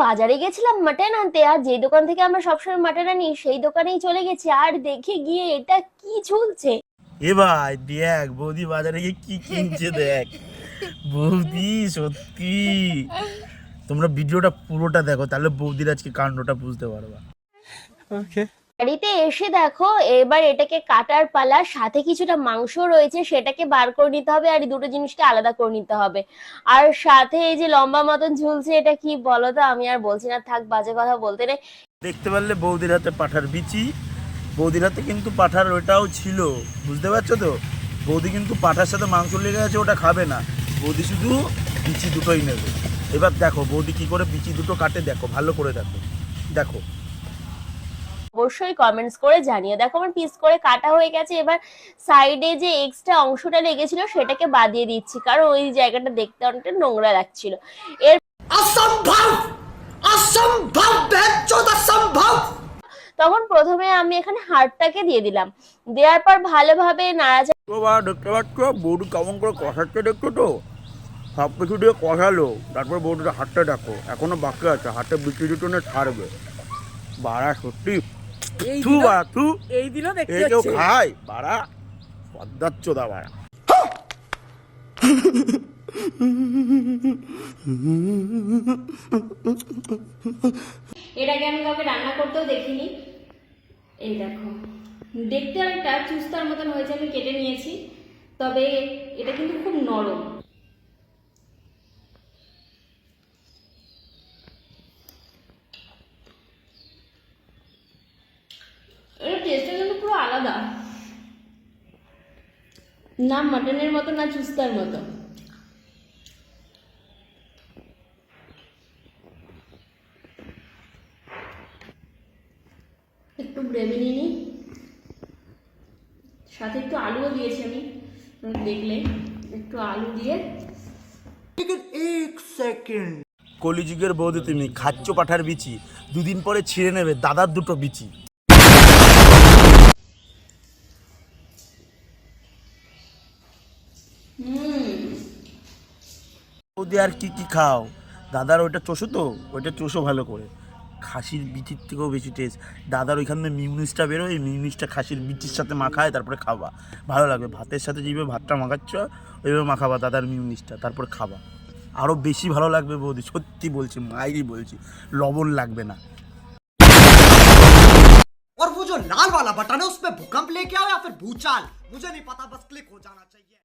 বাজারে গেছিলাম মাটন আনতে, আর যে দোকান থেকে আমরা সবসময় মাটন আনি সেই দোকানেই চলে গেছি, আর দেখে গিয়ে এটা কি ঝুলছে। এ ভাই দেখ বৌদি বাজারে গিয়ে কি কিনছে দেখ। বৌদি সত্যি, তোমরা ভিডিওটা পুরোটা দেখো, তাহলে বৌদির আজকে কাণ্ডটা বুঝতে পারবা। ওকে, বাড়িতে এসে দেখো এবার এটাকে কাটার পালা, সাথে কিছুটা মাংস রয়েছে সেটাকে বার করে নিতে হবে, আর এই দুটো জিনিসকে আলাদা করে নিতে হবে। আর সাথে এই যে লম্বা মতন ঝুলছে, এটা কি বলো তো, আমি আর বলছি না, থাক বাজে কথা বলতে নেই। দেখতে পারলে বৌদির হাতে পাঠার বিচি, বৌদির হাতে কিন্তু পাঠার ওটাও ছিল, বুঝতে পারছো তো। বৌদি কিন্তু পাঠার সাথে মাংস লেগে আছে, ওটা খাবে না, বৌদি শুধু বিচি দুটোই নেবে। এবার দেখো বৌদি কি করে বিচি দুটো কাটে, দেখো ভালো করে দেখো, দেখো। অবশ্যই কমেন্টস করে জানিও। দেখো আমার পিস করে কাটা হয়ে গেছে, এবার সাইডে যে এক্সট্রা অংশটা লেগেছিল সেটাকে বাদ দিয়ে দিচ্ছি, কারণ ওই জায়গাটা দেখতে অনেকটা নোংরা লাগছিল। এর অসম্ভব, অসম্ভব, বেচোদ অসম্ভব। তখন প্রথমে আমি এখানে হাড়টাকে দিয়ে দিলাম, দেওয়ার পর ভালোভাবে নাড়াচাড়া। তো বা দেখতে পাচ্ছ বৌদি কেমন করে কষাচ্ছে, দেখছো তো, সব কিছু দিয়ে কষালো, তারপর বৌদিটা হাতটা দেখো, এখনো বাকি আছে, হাতে বিচি দুটো না ছাড়বে। বাড়া সত্যি থু বাড়া থু, এই দিনও দেখতে এই কেউ হচ্ছে। খায় বাড়া, পদ্মার চোদা বাড়া। এর আগে আমি কাউকে রান্না করতেও দেখিনি। এই দেখো দেখতে অনেকটা চুস্তার মতন হয়েছে, আমি কেটে নিয়েছি, তবে এটা কিন্তু খুব নরম। এর টেস্টটা কিন্তু পুরো আলাদা, না মাটনের মতো না চুস্তার মতো। একটু গ্রেভি নিয়ে নিই, সাথে একটু আলুও দিয়েছি আমি, দেখলে একটু আলু দিয়ে। এক সেকেন্ড, কলিযুগের বৌদি তুমি খাচ্ছ পাঠার বিচি, দুদিন পরে ছিঁড়ে নেবে দাদার দুটো বিচি। বৌদি আর কি কি খাও, দাদার ওইটা চষো তো, ওইটা চষো ভালো করে, খাসির বিচির থেকেও বেশি টেস্ট। দাদার ওইখান থেকে মিউনিসটা বেরোয়, এই মিউনিসটা খাসির বিচির সাথে মাখায়, তারপরে খাবা, ভালো লাগবে। ভাতের সাথে যেভাবে ভাতটা মাখাচ্ছ ওইভাবে মাখাবা দাদার মিউনিসটা, তারপর খাবা, আরও বেশি ভালো লাগবে বৌদি, সত্যি বলছি, মায়েরই বলছি, লবণ লাগবে না। और वो जो लाल वाला बटन है उस पे भूकंप लेके आओ या फिर भूचाल, मुझे नहीं पता, बस क्लिक हो जाना चाहिए।